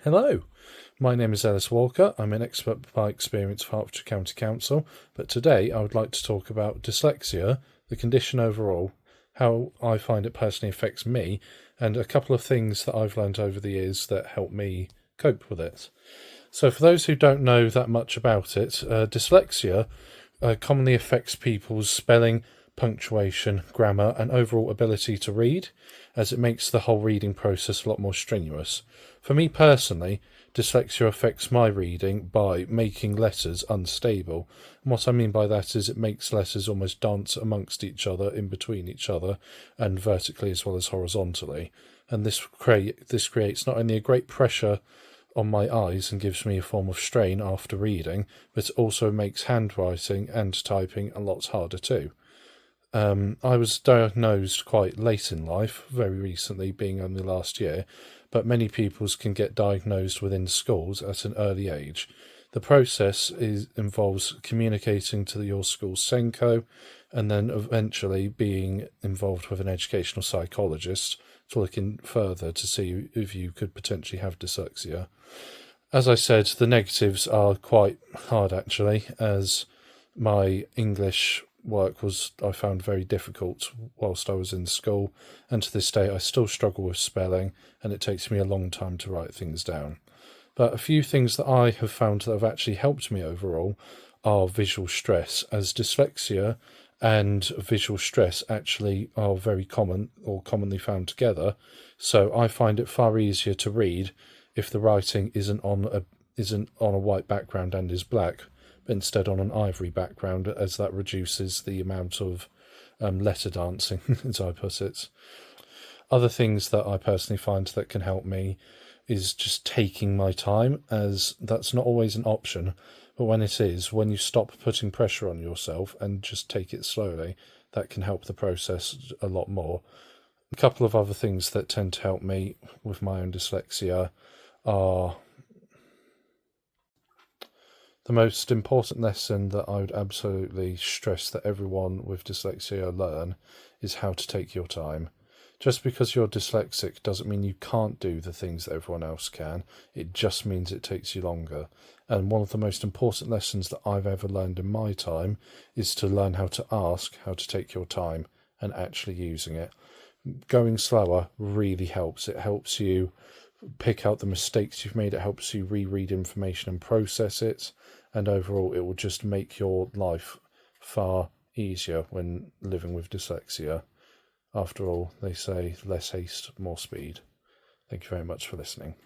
Hello, my name is Ellis Walker. I'm an expert by experience for Hertfordshire County Council, but today I would like to talk about dyslexia, the condition overall, how I find it personally affects me, and a couple of things that I've learned over the years that help me cope with it. So for those who don't know that much about it, dyslexia commonly affects people's spelling, punctuation, grammar, and overall ability to read, as it makes the whole reading process a lot more strenuous. For me personally, dyslexia affects my reading by making letters unstable. And what I mean by that is it makes letters almost dance amongst each other, in between each other, and vertically as well as horizontally. And this creates not only a great pressure on my eyes and gives me a form of strain after reading, but it also makes handwriting and typing a lot harder too. I was diagnosed quite late in life, very recently, being only last year, but many pupils can get diagnosed within schools at an early age. The process involves communicating to your school's Senko and then eventually being involved with an educational psychologist to look in further to see if you could potentially have dyslexia. As I said, the negatives are quite hard actually, as my English work I found very difficult whilst I was in school, and to this day I still struggle with spelling, and it takes me a long time to write things down. But a few things that I have found that have actually helped me overall are visual stress, as dyslexia and visual stress actually are very common or commonly found together. So I find it far easier to read if the writing isn't on a white background and is black, but instead on an ivory background, as that reduces the amount of letter dancing, as I put it. Other things that I personally find that can help me is just taking my time, as that's not always an option, but when it is, when you stop putting pressure on yourself and just take it slowly, that can help the process a lot more. A couple of other things that tend to help me with my own dyslexia are the most important lesson that I would absolutely stress that everyone with dyslexia learn is how to take your time. Just because you're dyslexic doesn't mean you can't do the things that everyone else can. It just means it takes you longer. And one of the most important lessons that I've ever learned in my time is to learn how to ask how to take your time and actually using it. Going slower really helps. It helps you pick out the mistakes you've made. It helps you reread information and process it. And overall, it will just make your life far easier when living with dyslexia. After all, they say less haste, more speed. Thank you very much for listening.